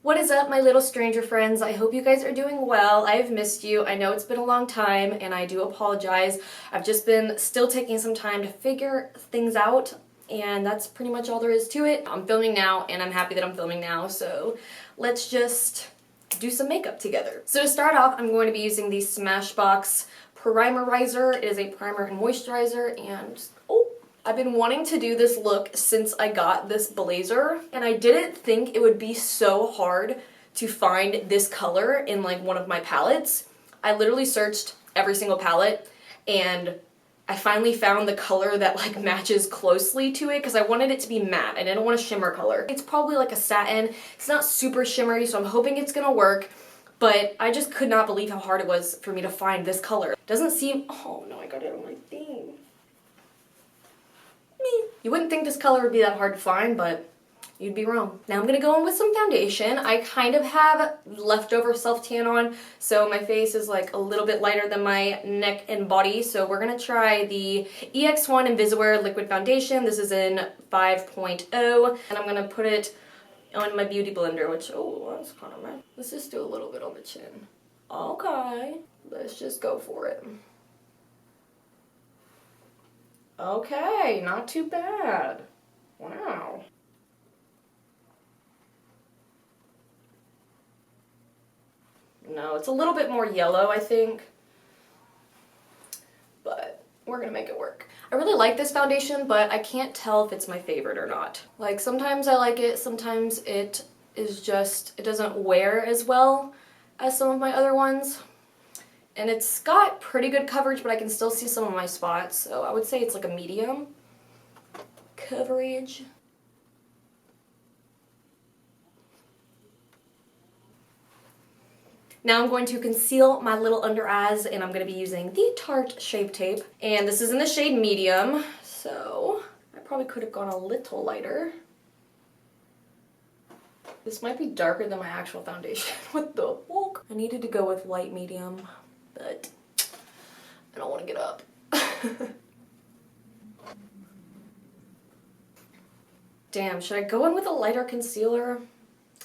What is up, my little stranger friends? I hope you guys are doing well. I've missed you. I know it's been a long time and I do apologize. I've just been still taking some time to figure things out, and that's pretty much all there is to it. I'm filming now and I'm happy that I'm filming now, so let's just do some makeup together. So to start off, I'm going to be using the Smashbox Primerizer. It is a primer and moisturizer, and I've been wanting to do this look since I got this blazer, and I didn't think it would be so hard to find this color in like one of my palettes. I literally searched every single palette and I finally found the color that like matches closely to it because I wanted it to be matte. I didn't want a shimmer color. It's probably like a satin. It's not super shimmery, so I'm hoping it's gonna work, but I just could not believe how hard it was for me to find this color. Doesn't seem, oh no, I got it on my thing. You wouldn't think this color would be that hard to find, but you'd be wrong. Now I'm gonna go in with some foundation. I kind of have leftover self-tan on, so my face is like a little bit lighter than my neck and body, so we're gonna try the EX1 Invisiwear Liquid Foundation. This is in 5.0, and I'm gonna put it on my beauty blender, which, oh, that's kind of nice. Let's just do a little bit on the chin. Okay, let's just go for it. Okay, not too bad. Wow. No, it's a little bit more yellow, I think. But we're gonna make it work. I really like this foundation, but I can't tell if it's my favorite or not. Like, sometimes I like it, sometimes it is just, it doesn't wear as well as some of my other ones. And it's got pretty good coverage, but I can still see some of my spots, so I would say it's like a medium coverage. Now I'm going to conceal my little under eyes, and I'm going to be using the Tarte Shape Tape. And this is in the shade medium, so I probably could have gone a little lighter. This might be darker than my actual foundation. What the fuck? I needed to go with light medium, but I don't want to get up. Damn, should I go in with a lighter concealer?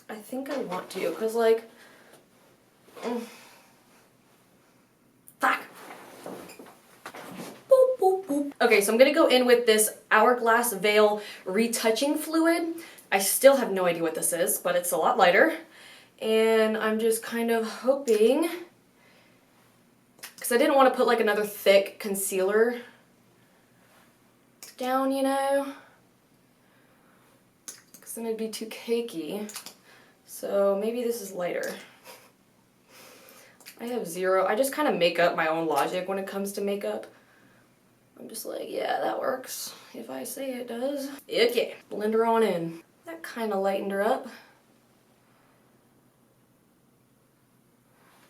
I think I want to, because like, fuck. Boop, boop, boop. Okay, so I'm gonna go in with this Hourglass Veil Retouching Fluid. I still have no idea what this is, but it's a lot lighter. And I'm just kind of hoping, because I didn't want to put like another thick concealer down, you know, because then it'd be too cakey. So maybe this is lighter. I have zero, I just kind of make up my own logic when it comes to makeup. I'm just like, yeah, that works if I say it does. Okay, blend her on in. That kind of lightened her up.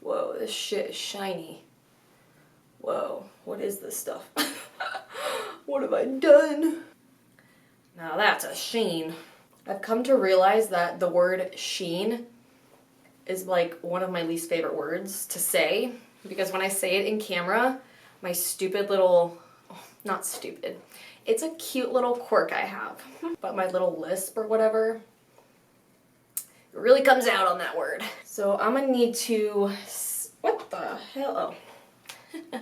Whoa, this shit is shiny. Whoa, what is this stuff? What have I done? Now that's a sheen. I've come to realize that the word sheen is like one of my least favorite words to say, because when I say it in camera, my stupid little, not stupid, it's a cute little quirk I have, but my little lisp or whatever, it really comes out on that word. So I'm gonna need to, what the hell? Oh.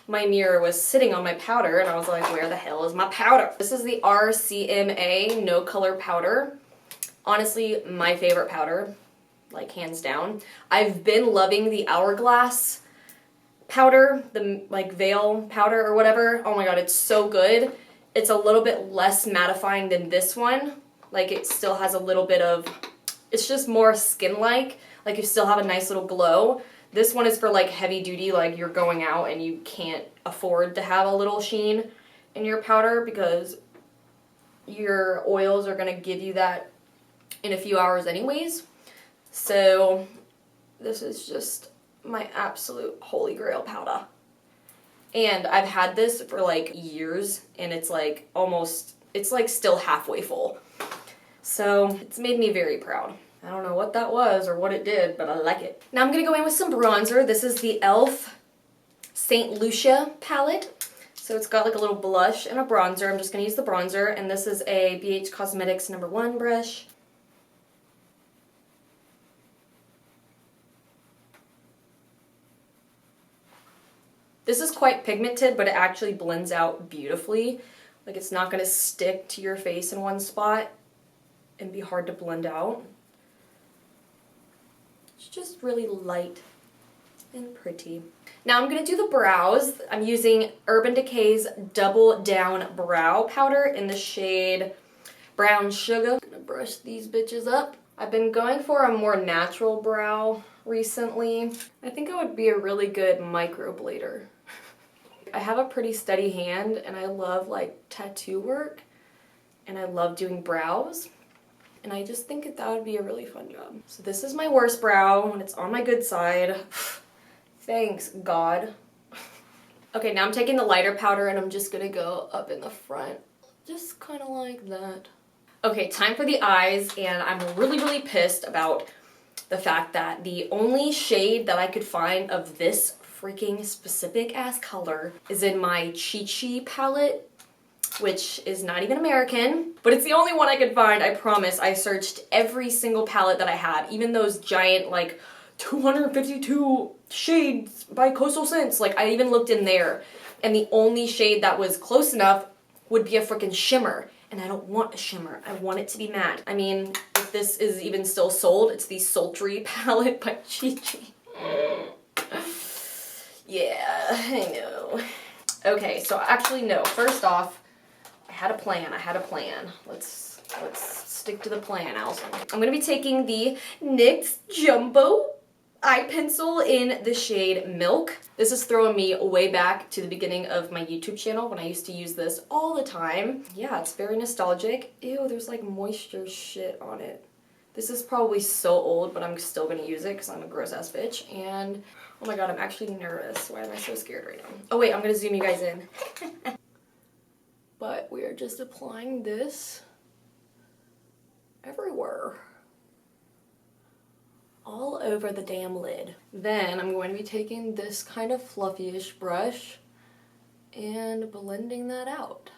My mirror was sitting on my powder and I was like, where the hell is my powder? This is the RCMA No Color Powder. Honestly, my favorite powder, like hands down. I've been loving the Hourglass powder, the like veil powder or whatever. Oh my god, it's so good. It's a little bit less mattifying than this one. Like, it still has a little bit of, it's just more skin-like. Like, you still have a nice little glow. This one is for like heavy duty, like you're going out and you can't afford to have a little sheen in your powder because your oils are gonna give you that in a few hours anyways. So this is just my absolute holy grail powder. And I've had this for like years and it's like almost, it's like still halfway full. So it's made me very proud. I don't know what that was or what it did, but I like it. Now I'm gonna go in with some bronzer. This is the E.l.f. St. Lucia palette. So it's got like a little blush and a bronzer. I'm just gonna use the bronzer, and this is a BH Cosmetics No. 1 brush. This is quite pigmented, but it actually blends out beautifully. Like, it's not gonna stick to your face in one spot and be hard to blend out. It's just really light and pretty. Now I'm gonna do the brows. I'm using Urban Decay's Double Down Brow Powder in the shade Brown Sugar. I'm gonna brush these bitches up. I've been going for a more natural brow recently. I think I would be a really good microblader. I have a pretty steady hand and I love like tattoo work and I love doing brows. And I just think that would be a really fun job. So this is my worst brow and it's on my good side. Thanks, God. Okay, now I'm taking the lighter powder and I'm just gonna go up in the front. Just kind of like that. Okay, time for the eyes, and I'm really pissed about the fact that the only shade that I could find of this freaking specific ass color is in my Chi palette, which is not even American, but it's the only one I could find, I promise. I searched every single palette that I have, even those giant, like, 252 shades by Coastal Scents. Like, I even looked in there, and the only shade that was close enough would be a freaking shimmer, and I don't want a shimmer. I want it to be matte. I mean, if this is even still sold, it's the Sultry Palette by Chi. Yeah, I know. Okay, so actually, no. First off, I had a plan. Let's stick to the plan, Alison. I'm gonna be taking the NYX Jumbo eye pencil in the shade Milk. This is throwing me way back to the beginning of my YouTube channel when I used to use this all the time. Yeah, it's very nostalgic. Ew, there's like moisture shit on it. This is probably so old, but I'm still gonna use it because I'm a gross ass bitch. And oh my god, I'm actually nervous. Why am I so scared right now? Oh wait, I'm gonna zoom you guys in. But we are just applying this everywhere. All over the damn lid. Then I'm going to be taking this kind of fluffy-ish brush and blending that out.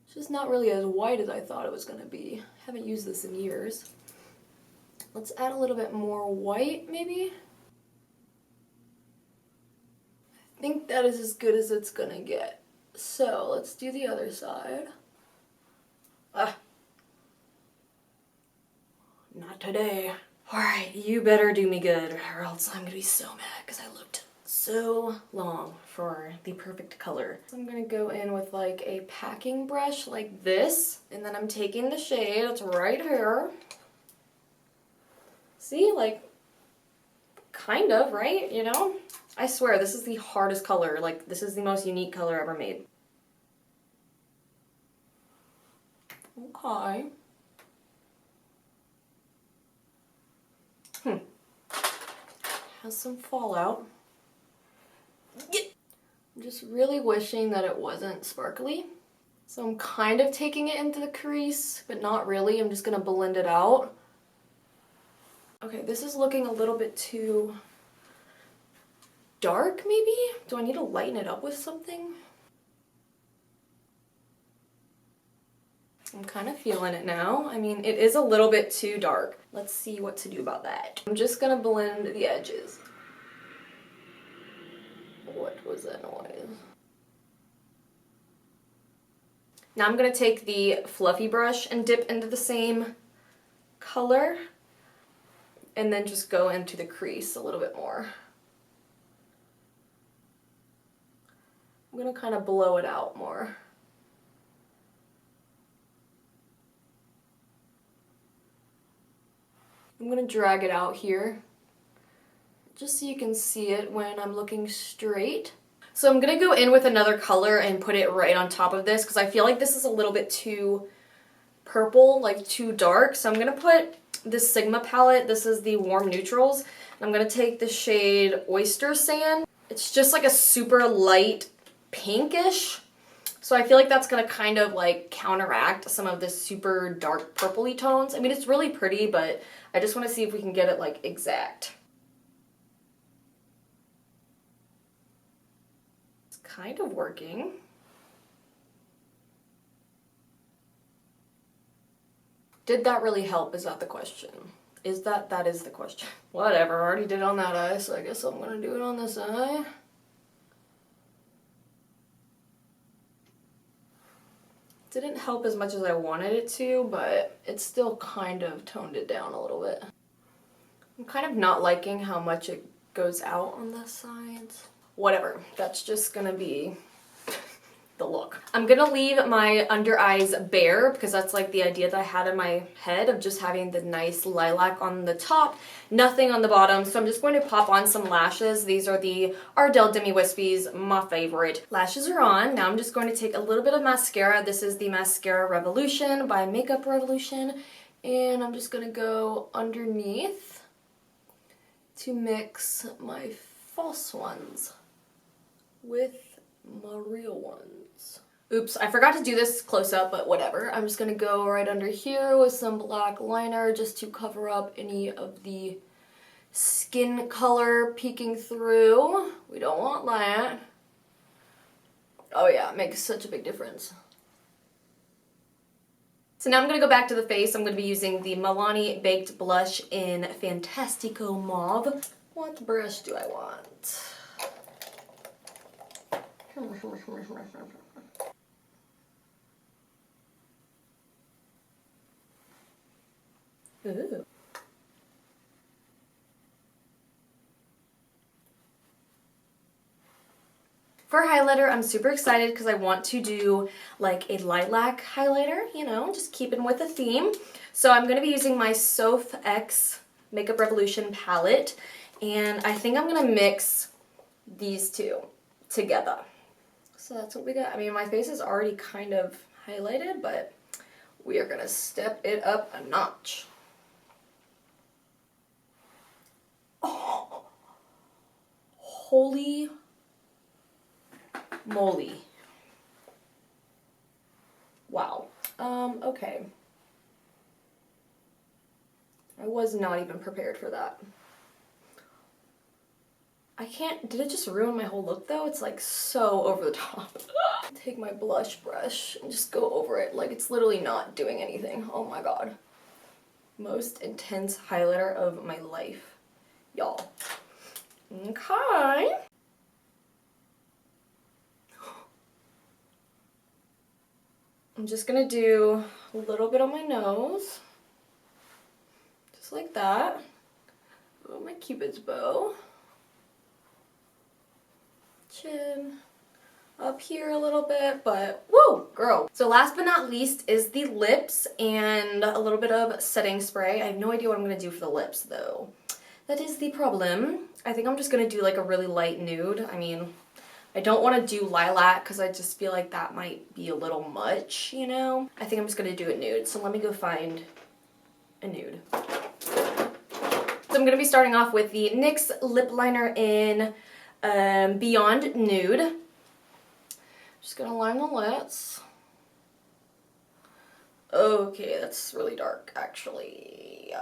It's just not really as white as I thought it was going to be. I haven't used this in years. Let's add a little bit more white, maybe? I think that is as good as it's gonna get. So let's do the other side. Not today. Alright, you better do me good or else I'm gonna be so mad because I looked so long for the perfect color. So I'm gonna go in with like a packing brush like this, and then I'm taking the shade, it's right here. See, like, kind of, right? You know? I swear, this is the hardest color. Like, this is the most unique color ever made. Okay. Has some fallout. I'm just really wishing that it wasn't sparkly. So I'm kind of taking it into the crease, but not really. I'm just gonna blend it out. Okay, this is looking a little bit too dark, maybe? Do I need to lighten it up with something? I'm kind of feeling it now. I mean, it is a little bit too dark. Let's see what to do about that. I'm just gonna blend the edges. What was that noise? Now I'm gonna take the fluffy brush and dip into the same color and then just go into the crease a little bit more. I'm gonna kind of blow it out more. I'm gonna drag it out here, just so you can see it when I'm looking straight. So I'm gonna go in with another color and put it right on top of this, because I feel like this is a little bit too purple, like too dark. So I'm gonna put this Sigma palette, this is the Warm Neutrals, and I'm gonna take the shade Oyster Sand. It's just like a super light pinkish, so I feel like that's gonna kind of like counteract some of the super dark purpley tones. I mean, it's really pretty, but I just want to see if we can get it like exact. It's kind of working. Did that really help? Is that the question? That is the question. Whatever, I already did it on that eye, so I guess I'm gonna do it on this eye. Didn't help as much as I wanted it to, but it still kind of toned it down a little bit. I'm kind of not liking how much it goes out on the sides. Whatever, that's just gonna be the look. I'm gonna leave my under eyes bare because that's like the idea that I had in my head of just having the nice lilac on the top, nothing on the bottom. So I'm just going to pop on some lashes. These are the Ardell Demi Wispies, my favorite. Lashes are on. Now I'm just going to take a little bit of mascara. This is the Mascara Revolution by Makeup Revolution. And I'm just gonna go underneath to mix my false ones with my real ones. Oops, I forgot to do this close up, but whatever. I'm just gonna go right under here with some black liner just to cover up any of the skin color peeking through. We don't want that. Oh yeah, it makes such a big difference. So now I'm gonna go back to the face. I'm gonna be using the Milani Baked Blush in Fantastico Mauve. What brush do I want? Ooh. For highlighter, I'm super excited because I want to do like a lilac highlighter, you know, just keeping with the theme. So I'm going to be using my SophX Makeup Revolution palette, and I think I'm going to mix these two together. So that's what we got. I mean, my face is already kind of highlighted, but we are going to step it up a notch. Oh, holy moly. Wow. Okay. I was not even prepared for that. I can't, did it just ruin my whole look though? It's like so over the top. Take my blush brush and just go over it like it's literally not doing anything. Oh my god. Most intense highlighter of my life, y'all. Okay. I'm just gonna do a little bit on my nose. Just like that. Oh, my Cupid's bow. Chin. Up here a little bit, but woo, girl. So last but not least is the lips and a little bit of setting spray. I have no idea what I'm gonna do for the lips though. That is the problem. I think I'm just gonna do like a really light nude. I mean, I don't want to do lilac because I just feel like that might be a little much, you know? I think I'm just going to do it nude, so let me go find a nude. So I'm going to be starting off with the NYX lip liner in Beyond Nude. Just going to line the lips. Okay, that's really dark, actually.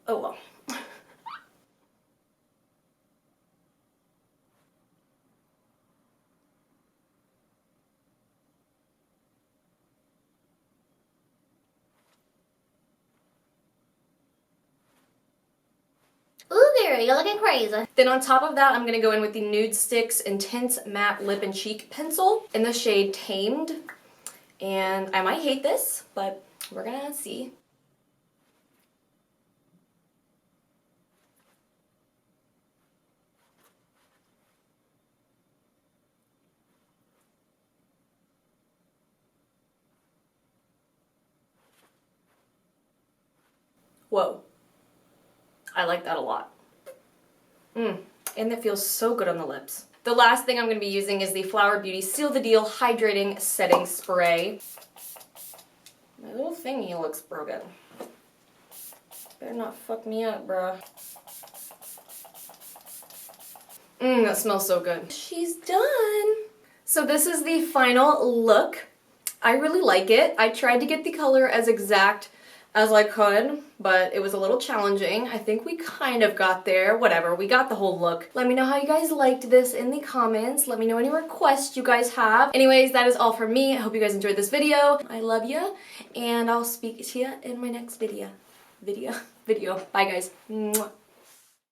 Oh well. Ooh, girl, you're looking crazy. Then on top of that, I'm going to go in with the Nudestix Intense Matte Lip and Cheek Pencil in the shade Tamed. And I might hate this, but we're going to see. Whoa. I like that a lot. And it feels so good on the lips. The last thing I'm going to be using is the Flower Beauty Seal the Deal Hydrating Setting Spray. My little thingy looks broken. Better not fuck me up, bruh. That smells so good. She's done. So this is the final look. I really like it. I tried to get the color as exact as I could, but it was a little challenging. I think we kind of got there. Whatever, we got the whole look. Let me know how you guys liked this in the comments. Let me know any requests you guys have. Anyways, that is all from me. I hope you guys enjoyed this video. I love you, and I'll speak to you in my next video. Bye, guys. Mwah.